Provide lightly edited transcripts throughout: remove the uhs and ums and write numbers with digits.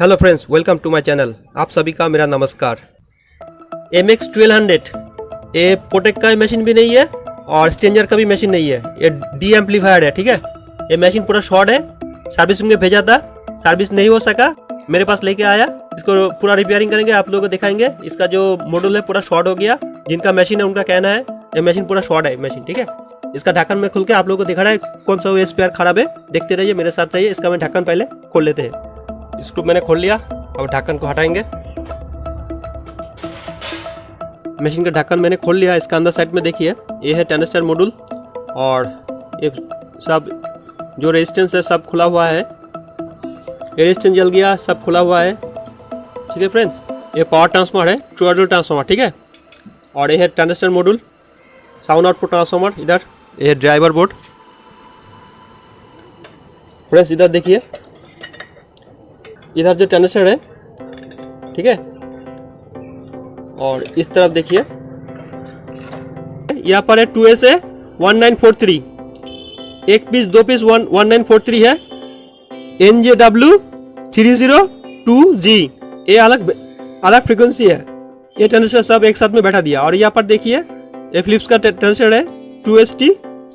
Hello friends, welcome to my channel. आप सभी का मेरा नमस्कार। MX1200 ये पोटेक का मशीन भी नहीं है और स्ट्रेंजर का भी मशीन नहीं है, ये डी एम्पलीफायर है। ठीक है, ये मशीन पूरा शॉर्ट है। सर्विस में भेजा था, सर्विस नहीं हो सका, मेरे पास लेके आया। इसको पूरा रिपेयरिंग करेंगे, आप लोगों को दिखाएंगे। इसका जो मॉडल है पूरा शॉर्ट हो गया। जिनका मशीन है उनका कहना है ये मशीन पूरा शॉर्ट है मशीन। ठीक है, इसका ढक्कन में खुल के आप लोगों को दिखा रहा है कौन सा वो स्पेयर खराब है। देखते रहिए, मेरे साथ रहिए। इसका मैं ढक्कन पहले खोल लेते हैं। स्क्रू मैंने खोल लिया, अब ढक्कन को हटाएंगे। मशीन का ढक्कन मैंने खोल लिया। इसका अंदर साइड में देखिए, ये है टैनिस्टर मॉड्यूल और ये सब जो रेजिस्टेंस है सब खुला हुआ है। ये रेजिस्टेंस जल गया, सब खुला हुआ है। ठीक है फ्रेंड्स, ये पावर ट्रांसफार्मर है, ट्रूअडल ट्रांसफार्मर। ठीक है, और ये है टैनिस्टर मॉड्यूल, साउंड आउटपुट ट्रांसफार्मर। इधर ये है ड्राइवर बोर्ड। फ्रेंड्स इधर देखिए, इधर जो टैनिस्टर है, ठीक है, और इस तरफ देखिए यहाँ पर है 2SA 1943, एक पीस दो पीस 1943 है। NJW 302G ये अलग अलग फ्रीक्वेंसी है। ये टैनिस्टर सब एक साथ में बैठा दिया। और यहाँ पर देखिए ये फिलिप्स का टैनिस्टर है 2ST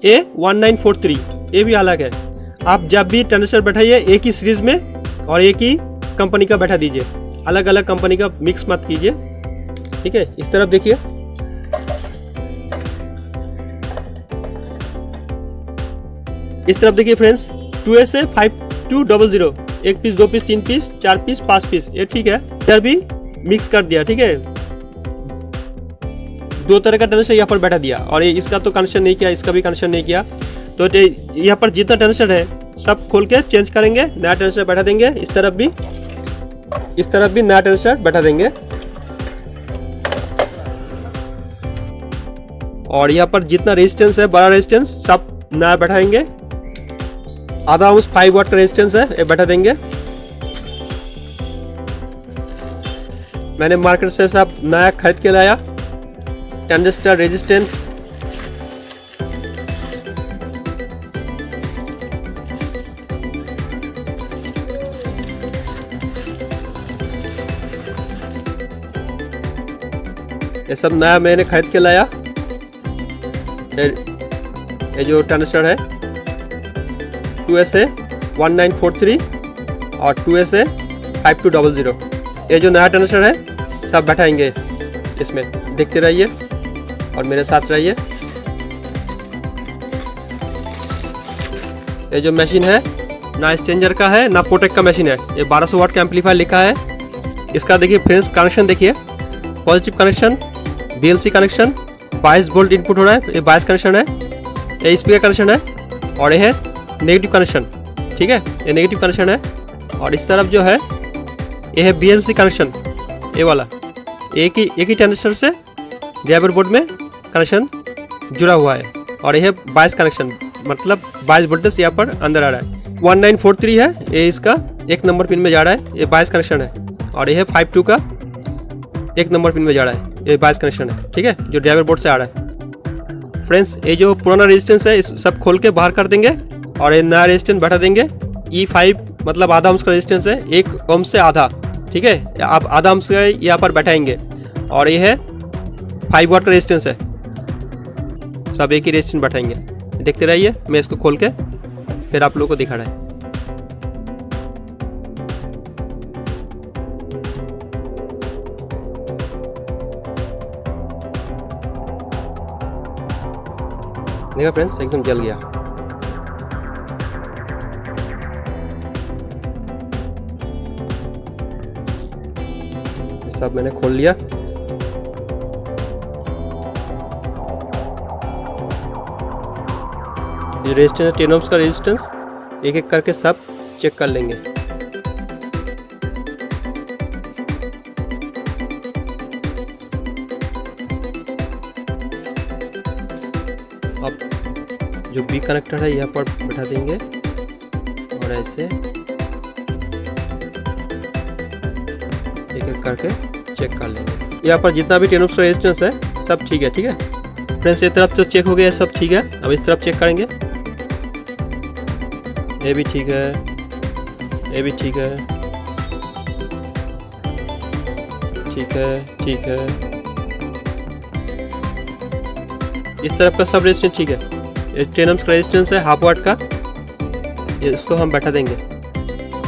A 1943, ये भी अलग है। आप जब भी टैनिस्टर बैठाइए एक ही सीरीज में और एक ही कंपनी का बैठा दीजिए, अलग अलग कंपनी का मिक्स मत कीजिए। ठीक है, इस तरफ देखिए, इस तरफ देखिए फ्रेंड्स, 2SA 5200, एक पीस दो पीस तीन पीस चार पीस पांच पीस, ये ठीक है। इधर भी मिक्स कर दिया। ठीक है, दो तरह का टैनिस्टर यहाँ पर बैठा दिया। और ये इसका तो कनेक्शन नहीं किया, इसका भी कनेक्शन नहीं किया। तो यहाँ पर जितना टैनिस्टर है सब खोल के चेंज करेंगे, नया टैनिस्टर बैठा देंगे। इस तरफ भी नया टैनिस्टर बैठा देंगे। और यहाँ पर जितना रेजिस्टेंस है, बड़ा रेजिस्टेंस सब नया बैठाएंगे। आधा उस 5 वाट का रेजिस्टेंस है, ये बैठा देंगे। मैंने मार्केट से सब नया खरीद के लाया टैनिस्टर रेजिस्टेंस। ये सब नया मैंने खरीद के लाया। ये जो टैनिस्टर है 2SA 1943 और 2SA 5200, ये जो नया टैनिस्टर है सब बैठाएंगे इसमें। देखते रहिए और मेरे साथ रहिए। ये जो मशीन है ना स्ट्रेंजर का है ना पोटेक का मशीन है। ये 1200 वाट का एम्पलीफायर लिखा है। इसका देखिए फ्रेंड्स, कनेक्शन देखिए, positive connection, BLC connection, 22 volt input हो रहा है, ये 22 कनेक्शन है। ये स्पीकर कनेक्शन है और ये है नेगेटिव कनेक्शन। ठीक है, ये नेगेटिव कनेक्शन है। और इस तरफ जो है ये है BLC कनेक्शन, ये वाला। एक ही टैनिस्टर से ड्राइवर बोर्ड में कनेक्शन जुड़ा हुआ है। और ये है 22 कनेक्शन, मतलब 22 वोल्टेज यहाँ पर अंदर आ रहा है। 1943 है, ये इसका 1 नंबर पिन में जा रहा है, ये 22 कनेक्शन है। और ये है 52 का 1 नंबर पिन में जा रहा है, ये 22 कनेक्शन है। ठीक है, जो ड्राइवर बोर्ड से आ रहा है। फ्रेंड्स ये जो पुराना रेजिस्टेंस है इस सब खोल के बाहर कर देंगे और ये नया रेजिस्टेंस बैठा देंगे। E5 मतलब आधा ओम्स का रेजिस्टेंस है, 1 ओम से आधा। ठीक है, आप आधा ओम्स का यहाँ पर बैठाएंगे। और ये है 5 वाट का रेजिस्टेंस है, सब एक ही रेजिस्टेंस बैठाएंगे। देखते रहिए, मैं इसको खोल के फिर आप लोगों को दिखा रहा है। देखा फ्रेंड्स, एकदम जल गया। ये सब मैंने खोल लिया। ये रेजिस्टेंस 10 ohms का रेजिस्टेंस, एक एक करके सब चेक कर लेंगे। अब जो B कनेक्टर है यहाँ पर बैठा देंगे और ऐसे एक एक करके चेक कर लेंगे। यहाँ पर जितना भी 10 ohms का रेजिस्टेंस है सब ठीक है। ठीक है फ्रेंड्स, ये तरफ तो चेक हो गया, सब ठीक है। अब इस तरफ चेक करेंगे। ये भी ठीक है, ये भी ठीक है, ठीक है ठीक है। इस तरफ का सब रेजिस्टेंस ठीक है। ये 10 ohms का रेजिस्टेंस है हाफ वाट का, ये इसको हम बैठा देंगे।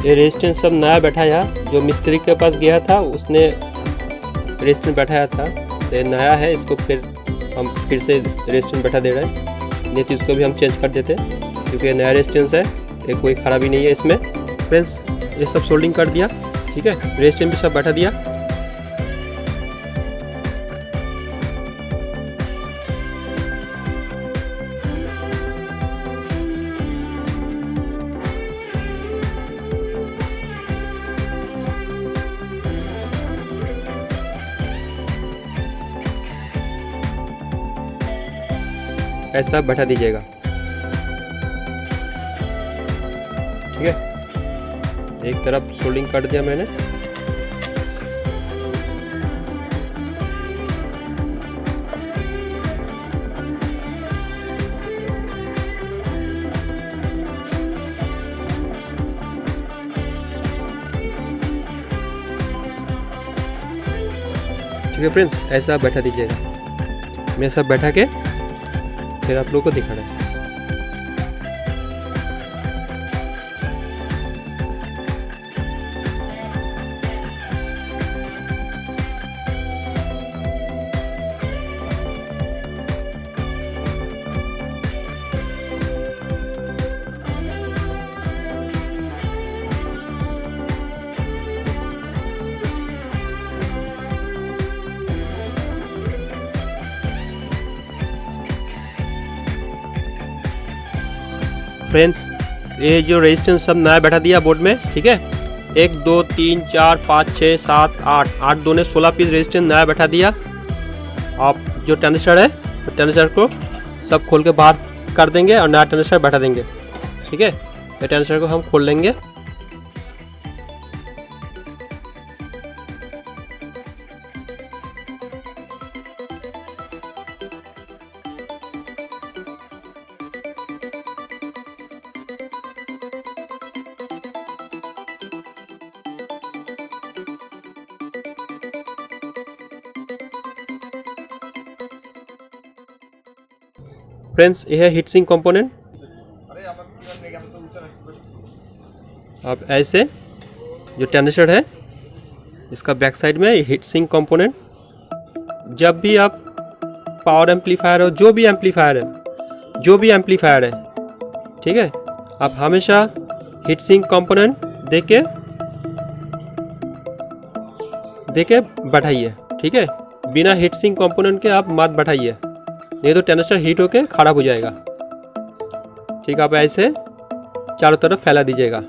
ये रेजिस्टेंस सब नया बैठाया, जो मिस्त्री के पास गया था उसने रेजिस्टेंस बैठाया था, तो ये नया है, इसको फिर हम फिर से रेजिस्टेंस बैठा दे रहे हैं। नहीं तो इसको भी हम चेंज कर देते क्योंकि ये नया रेजिस्टेंस है, ये कोई खराबी नहीं है इसमें। फ्रेंड्स ये सब सोल्डिंग कर दिया, ठीक है, रेजिस्टेंस भी सब बैठा दिया। ऐसा बैठा दीजिएगा, ठीक है। एक तरफ सोल्डिंग कर दिया मैंने। ठीक है फ्रेंड्स, ऐसा बैठा दीजिएगा। मैं सब बैठा के फिर आप लोगों को दिखा रहा है। फ्रेंड्स ये जो रेजिस्टेंस सब नया बैठा दिया बोर्ड में, ठीक है। 1 2 3 4 5 6 7 8 8 2 ने 16 पीस रेजिस्टेंस नया बैठा दिया। आप जो टेंसर है, टेंसर को सब खोल के बाहर कर देंगे और नया टेंसर बैठा देंगे, ठीक है। ये टेंसर को हम खोल लेंगे। फ्रेंड्स ये है हीट सिंक कंपोनेंट। अब ऐसे जो टेंसर है इसका बैक साइड में हीट सिंक कंपोनेंट, जब भी आप पावर एम्पलीफायर हो, जो भी एम्पलीफायर है, ठीक है, आप हमेशा हीट सिंक कंपोनेंट देके बैठाइए, ठीक है। बिना हीट सिंक कंपोनेंट के आप मत बैठाइए, नहीं तो टेंसर हीट होके खराब हो जाएगा। ठीक, आप ऐसे चारों तरफ फैला दीजिएगा।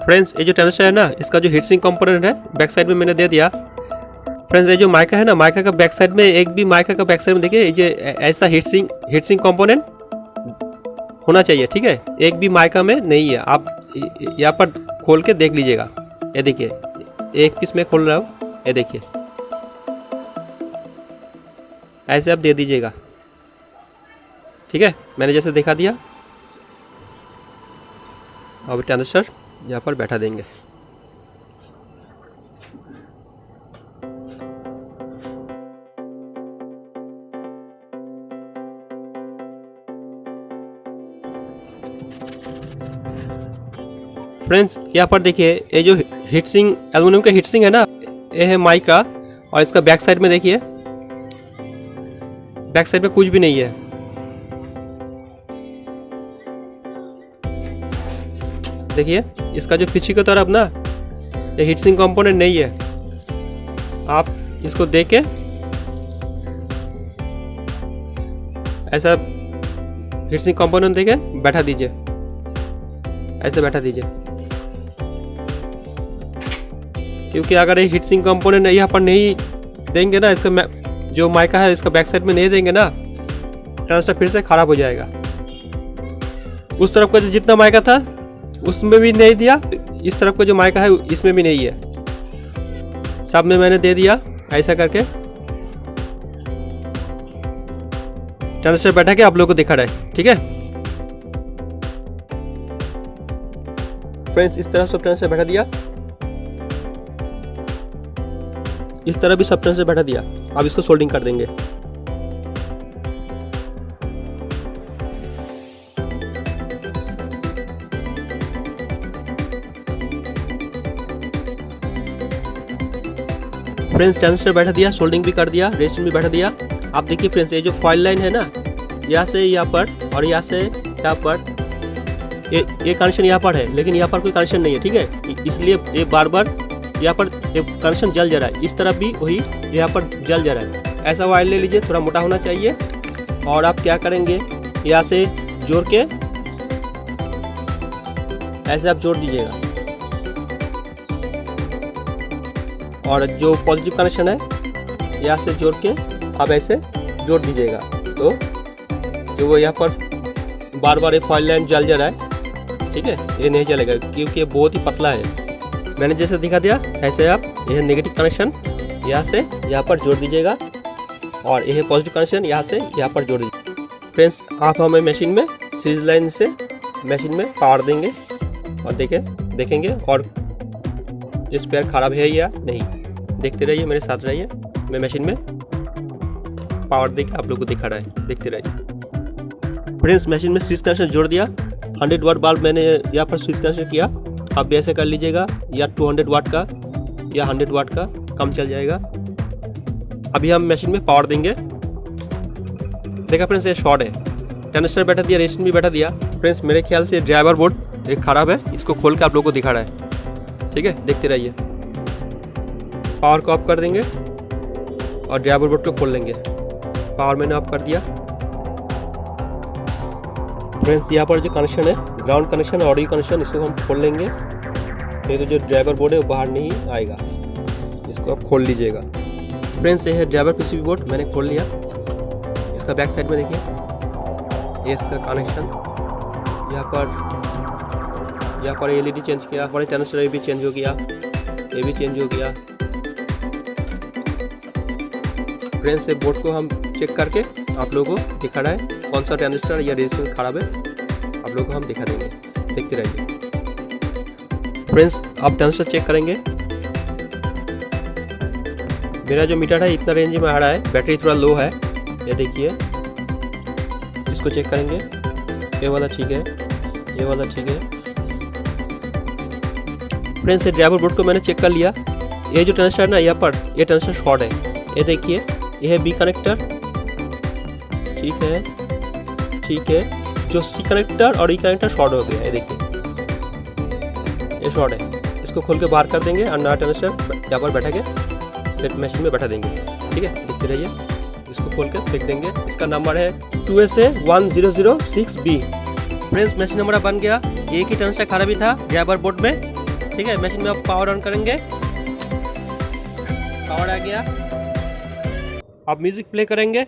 फ्रेंड्स ये जो टेंसर है ना, इसका जो हीट सिंक कंपोनेंट है बैक साइड में मैंने दे दिया। फ्रेंड्स ये जो माइका है ना, माइका का बैक साइड में, एक भी माइका का बैक साइड में देखिए ये ऐसा हीट सिंक कंपोनेंट होना चाहिए, ठीक है। एक भी माइका में नहीं है, आप यहाँ पर खोल के देख लीजिएगा। ये देखिए एक पीस में खोल रहा हूँ, ये देखिए ऐसे आप दे दीजिएगा, ठीक है। मैंने जैसे दिखा दिया। अब टेंसर यहाँ पर बैठा देंगे। फ्रेंड्स यहाँ पर देखिए ये जो हीट सिंक, एल्युमिनियम का हीट सिंक है ना, ये है माइका, और इसका बैक साइड में देखिए, बैक साइड में कुछ भी नहीं है। देखिए इसका जो पीछे की तरफ ना, ये हीट सिंक कंपोनेंट नहीं है। आप इसको देख के ऐसा हीट सिंक कंपोनेंट देके बैठा दीजिए, ऐसे बैठा दीजिए। क्योंकि अगर ये हीट सिंक कंपोनेंट यहाँ पर नहीं देंगे ना, इसका जो माइका है इसका बैक साइड में नहीं देंगे ना, ट्रांजिस्टर फिर से खराब हो जाएगा। उस तरफ का जितना माइका था उसमें भी नहीं दिया, इस तरफ का जो माइका है इसमें भी नहीं है, सब में मैंने दे दिया। ऐसा करके ट्रांजिस्टर बैठा के आप लोगों को दिखा रहा है, ठीक है। फ्रेंड्स इस तरफ सब ट्रांजिस्टर बैठा दिया। इस तरह भी सब ट्रांजिस्टर बैठा दिया। अब इसको सोल्डिंग कर देंगे। फ्रेंड्स ट्रांजिस्टर बैठा दिया, सोल्डिंग भी कर दिया, रेजिस्टेंस भी बैठा दिया। आप देखिए फ्रेंड्स, ये जो फॉइल लाइन है ना, यहाँ से यहाँ पर और यहाँ से यहाँ पर, ये कनेक्शन यहाँ पर है, लेकिन यहाँ पर कोई कनेक्शन नहीं है, ठीक है। इसलिए ये बार बार यहाँ पर ये कनेक्शन जल जा रहा है। इस तरफ भी वही यहाँ पर जल जा रहा है। ऐसा वायर ले लीजिए, थोड़ा मोटा होना चाहिए। और आप क्या करेंगे, यहाँ से जोड़ के ऐसे आप जोड़ दीजिएगा। और जो पॉजिटिव कनेक्शन है यहाँ से जोड़ के आप ऐसे जोड़ दीजिएगा। तो जो वो यहाँ पर बार बार ये फॉइल लाइन जल जा रहा है, ठीक है, ये नहीं चलेगा क्योंकि ये बहुत ही पतला है। मैंने जैसे दिखा दिया ऐसे आप यह नेगेटिव कनेक्शन यहाँ से यहाँ पर जोड़ दीजिएगा और यह पॉजिटिव कनेक्शन यहाँ से यहाँ पर जोड़ दीजिए। फ्रेंड्स आप हमें मशीन में सीरीज लाइन से मशीन में पावर देंगे और देखेंगे और ये स्पेयर खराब है या नहीं। देखते रहिए, मेरे साथ रहिए। मैं मशीन में पावर देके आप लोग को दिखा रहा है, देखते रहिए। फ्रेंड्स मशीन में स्विच कनेक्शन जोड़ दिया। 100 वाट बल्ब मैंने यहाँ पर स्विच कनेक्शन किया। आप भी ऐसे कर लीजिएगा, या 200 वाट का या 100 वाट का कम चल जाएगा। अभी हम मशीन में पावर देंगे। देखा फ्रेंड्स, ये शॉर्ट है, ट्रांजिस्टर बैठा दिया, रेजिस्टेंस भी बैठा दिया। फ्रेंड्स मेरे ख्याल से ड्राइवर बोर्ड एक खराब है, इसको खोल के आप लोगों को दिखा रहा है, ठीक है। देखते रहिए। पावर को ऑफ कर देंगे और ड्राइवर बोर्ड को खोल लेंगे। पावर मैंने ऑफ कर दिया। फ्रेंड्स यहाँ पर जो कनेक्शन है, ग्राउंड कनेक्शन, ऑडियो कनेक्शन, इसको हम खोल लेंगे। नहीं तो जो ड्राइवर बोर्ड है वो बाहर नहीं आएगा। इसको आप खोल लीजिएगा। फ्रेंड्स ये है ड्राइवर पीसीबी बोर्ड, मैंने खोल लिया। इसका बैक साइड में देखिए, ये इसका कनेक्शन। यहाँ पर एलईडी चेंज किया, बड़े ट्रांजिस्टर भी चेंज हो गया, ये भी चेंज हो गया। फ्रेंड्स ये बोर्ड को हम चेक करके आप लोगों को दिखा रहा है कौन सा ट्रांजिस्टर या रेजिस्टेंस खराब है, आप लोगों को हम दिखा देंगे। देखते रहिए। फ्रेंड्स आप ट्रांजिस्टर चेक करेंगे। मेरा जो मीटर है इतना रेंज में आ रहा है, बैटरी थोड़ा लो है, ये देखिए। इसको चेक करेंगे, ये वाला ठीक है, ये वाला ठीक है। फ्रेंड्स ये ड्राइवर बोर्ड को मैंने चेक कर लिया। ये जो ट्रांजिस्टर है ना, यहाँ पर ये ट्रांजिस्टर शॉर्ट है, ये देखिए। ये है बी कनेक्टर, ठीक है, ठीक है। जो सी कनेक्टर और ई कनेक्टर शॉर्ट हो गया है, ये देखिए, ये शॉर्ट है। इसको खोल के बाहर कर देंगे और नया ट्रांजिस्टर यहाँ पर बैठा के फिर मशीन में बैठा देंगे, ठीक है। देखते रहिए। इसको खोल कर फेंक देंगे। इसका नंबर है 2SA1006B। फ्रेंड्स मशीन नंबर बन गया। एक ही ट्रांजिस्टर खराबी था ड्राइवर बोर्ड में, ठीक है। मशीन में आप पावर ऑन करेंगे, पावर आ गया। आप म्यूजिक प्ले करेंगे।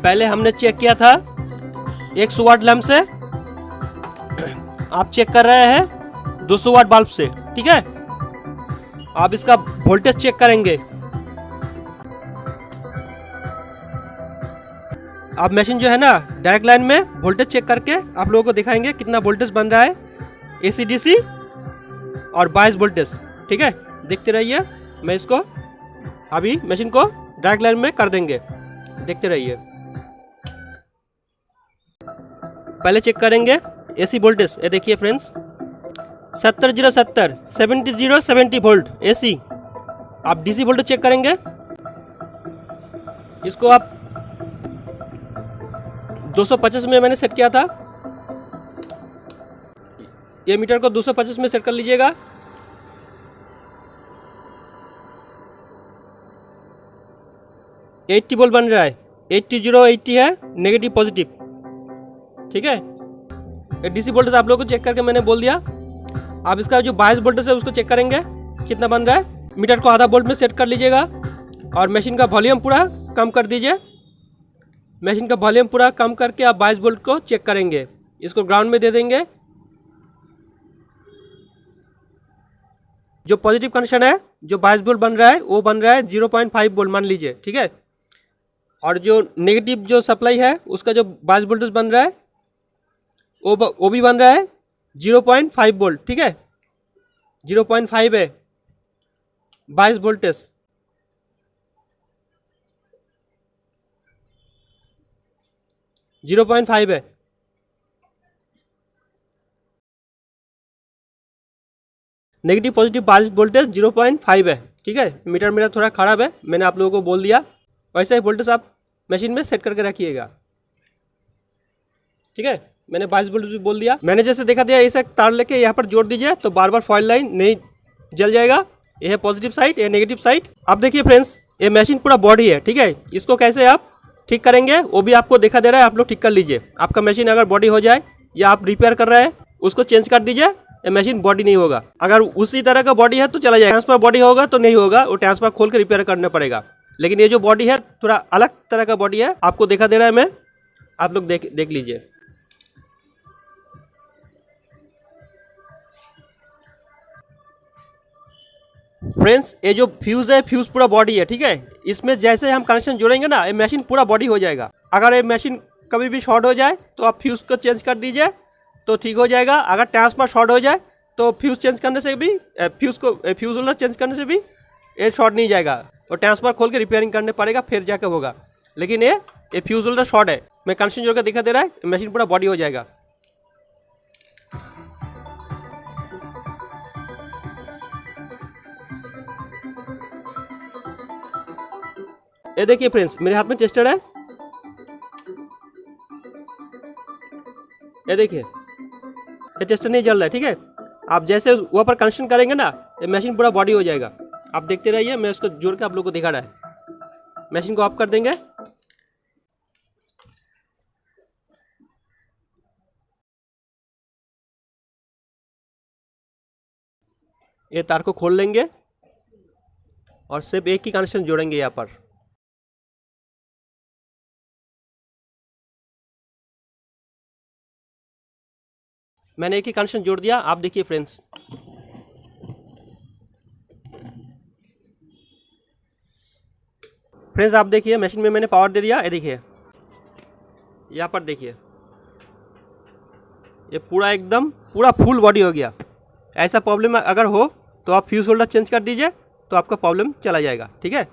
पहले हमने चेक किया था 100 वाट लैंप से, आप चेक कर रहे हैं 200 वाट बल्ब से, ठीक है। आप इसका वोल्टेज चेक करेंगे। आप मशीन जो है ना, डायरेक्ट लाइन में वोल्टेज चेक करके आप लोगों को दिखाएंगे कितना वोल्टेज बन रहा है, एसी डीसी और 22 वोल्टेज, ठीक है। देखते रहिए। मैं इसको अभी मशीन को डायरेक्ट लाइन में कर देंगे, देखते रहिए। पहले चेक करेंगे एसी वोल्टेज, ये देखिए फ्रेंड्स 70 70 वोल्ट एसी। आप डीसी वोल्टेज चेक करेंगे। इसको आप 225 में मैंने सेट किया था। ये मीटर को 225 में सेट कर लीजिएगा। $80 वोल्ट बन रहा है। 80 है, नेगेटिव पॉजिटिव, ठीक है। ये डीसी वोल्टेज आप लोगों को चेक करके मैंने बोल दिया। आप इसका जो 22 वोल्टेज है उसको चेक करेंगे कितना बन रहा है। मीटर को आधा वोल्ट में सेट कर लीजिएगा और मशीन का वॉल्यूम पूरा कम कर दीजिए। मशीन का वॉल्यूम पूरा कम करके आप 22 वोल्ट को चेक करेंगे। इसको ग्राउंड में दे देंगे। जो पॉजिटिव कनेक्शन है, जो 22 वोल्ट बन रहा है वो बन रहा है 0.5 वोल्ट मान लीजिए, ठीक है। और जो नेगेटिव जो सप्लाई है उसका जो 22 वोल्टेज बन रहा है वो भी बन रहा है 0.5 वोल्ट, ठीक है। 0.5 है 22 वोल्टेज। जीरो पॉइंट फाइव है। नेगेटिव पॉजिटिव 22 वोल्टेज 0.5 है, ठीक है। मीटर मेरा थोड़ा खराब है, मैंने आप लोगों को बोल दिया। वैसे ही वोल्टेज आप मशीन में सेट करके रखिएगा, ठीक है। मैंने 22 वोल्ट भी बोल दिया। मैंने जैसे देखा दिया, ऐसा तार लेके यहाँ पर जोड़ दीजिए तो बार बार फॉइल लाइन नहीं जल जाएगा। ये है पॉजिटिव साइड, ये नेगेटिव साइड। अब देखिए फ्रेंड्स, ये मशीन पूरा बॉडी है, ठीक है। इसको कैसे आप ठीक करेंगे वो भी आपको देखा दे रहा है, आप लोग ठीक कर लीजिए। आपका मशीन अगर बॉडी हो जाए या आप रिपेयर कर रहे हैं उसको चेंज कर दीजिए, ये मशीन बॉडी नहीं होगा। अगर उसी तरह का बॉडी है तो चला जाएगा, ट्रांसफर बॉडी होगा तो नहीं होगा, वो ट्रांसफर खोल के रिपेयर करना पड़ेगा। लेकिन ये जो बॉडी है थोड़ा अलग तरह का बॉडी है, आपको देखा दे रहा है मैं, आप लोग देख लीजिए। फ्रेंड्स, ये जो फ्यूज है, फ्यूज पूरा बॉडी है, ठीक है। इसमें जैसे हम कनेक्शन जोड़ेंगे ना, ये मशीन पूरा बॉडी हो जाएगा। अगर ये मशीन कभी भी शॉर्ट हो जाए तो आप फ्यूज को चेंज कर दीजिए तो ठीक हो जाएगा। अगर ट्रांसफर शॉर्ट हो जाए तो फ्यूज चेंज करने से भी, फ्यूज होल्डर चेंज करने से भी ये शॉर्ट नहीं जाएगा, और ट्रांसफर खोल के रिपेयरिंग करने पड़ेगा फिर जाकर होगा। लेकिन ये फ्यूज होल्डर शॉर्ट है, मैं कनेक्शन जोड़ कर दिखा दे रहा है, मशीन पूरा बॉडी हो जाएगा। ये देखिए फ्रेंड्स, मेरे हाथ में टेस्टर है, ये देखिए, ये टेस्टर नहीं जल रहा है, ठीक है। आप जैसे वहाँ पर कनेक्शन करेंगे ना, ये मशीन पूरा बॉडी हो जाएगा। आप देखते रहिए, मैं उसको जोड़ के आप लोगों को दिखा रहा है। मशीन को ऑफ कर देंगे। ये तार को खोल लेंगे और सिर्फ एक ही कनेक्शन जोड़ेंगे यहाँ पर। मैंने एक ही कनेक्शन जोड़ दिया, आप देखिए फ्रेंड्स। फ्रेंड्स आप देखिए, मशीन में मैंने पावर दे दिया। ये देखिए, यहाँ पर देखिए, ये पूरा एकदम पूरा फुल बॉडी हो गया। ऐसा प्रॉब्लम अगर हो तो आप फ्यूज होल्डर चेंज कर दीजिए तो आपका प्रॉब्लम चला जाएगा, ठीक है।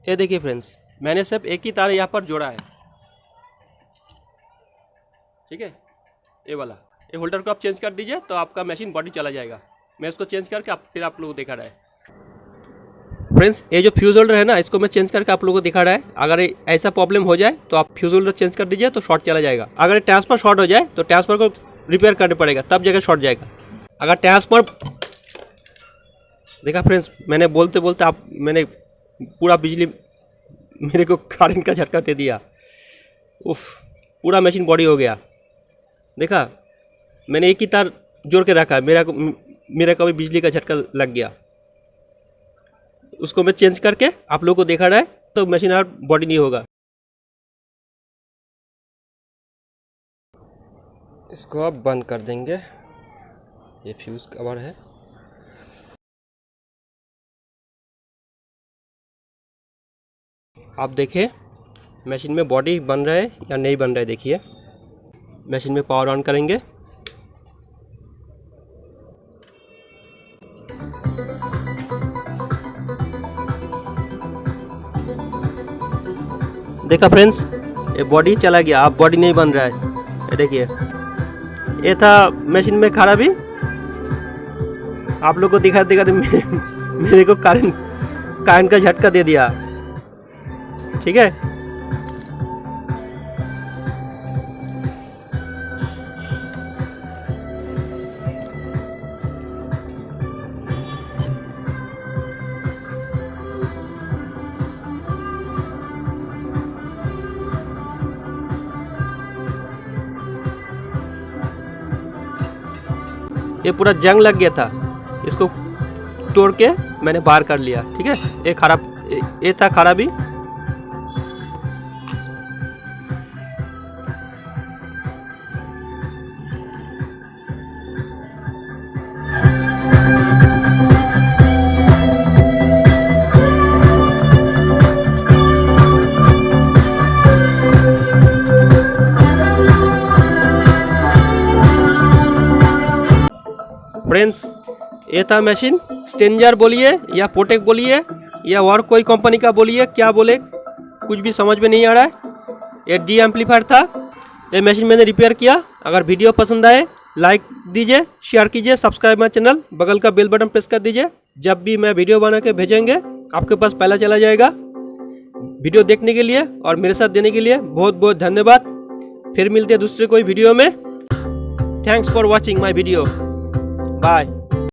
ये देखिए फ्रेंड्स, मैंने सिर्फ एक ही तार यहाँ पर जोड़ा है, ठीक है। ये वाला, ये होल्डर को आप चेंज कर दीजिए तो आपका मशीन बॉडी चला जाएगा। मैं इसको चेंज करके फिर आप लोगों को दिखा रहा है। फ्रेंड्स, ये जो फ्यूज होल्डर है ना, इसको मैं चेंज करके आप लोगों को दिखा रहा है। अगर ऐसा प्रॉब्लम हो जाए तो आप फ्यूज होल्डर चेंज कर दीजिए तो शॉर्ट चला जाएगा। अगर ट्रांसफर शॉर्ट हो जाए तो ट्रांसफर को रिपेयर करना पड़ेगा, तब जगह शॉर्ट जाएगा। अगर ट्रांसफर, देखा फ्रेंड्स, मैंने बोलते बोलते मैंने पूरा बिजली मेरे को करंट का झटका दे दिया। उफ, पूरा मशीन बॉडी हो गया। देखा, मैंने एक ही तार जोड़ के रखा, मेरा कभी बिजली का झटका लग गया। उसको मैं चेंज करके आप लोगों को देखा रहा है तो मशीन और बॉडी नहीं होगा। इसको अब बंद कर देंगे। ये फ्यूज कवर है। आप देखिए मशीन में बॉडी बन रहा है या नहीं बन रहा है। देखिए, मशीन में पावर ऑन करेंगे। देखा फ्रेंड्स, ये बॉडी चला गया, अब बॉडी नहीं बन रहा है। ये देखिए, ये था मशीन में खराबी। आप लोग को दिखा मेरे को करंट का झटका दे दिया, ठीक है। ये पूरा जंग लग गया था, इसको तोड़ के मैंने बाहर कर लिया, ठीक है। ये था खराबी। फ्रेंड्स ये था मशीन, स्टेंजर बोलिए या पोटेक बोलिए या और कोई कंपनी का बोलिए, क्या बोले कुछ भी समझ में नहीं आ रहा है। ये डी एम्पलीफायर था, ये मशीन मैंने रिपेयर किया। अगर वीडियो पसंद आए लाइक दीजिए, शेयर कीजिए, सब्सक्राइब माय चैनल, बगल का बेल बटन प्रेस कर दीजिए। जब भी मैं वीडियो बना के भेजेंगे आपके पास पहला चला जाएगा। वीडियो देखने के लिए और मेरे साथ देने के लिए बहुत बहुत धन्यवाद। फिर मिलते हैं दूसरे कोई वीडियो में। Thanks for watching my video. Bye.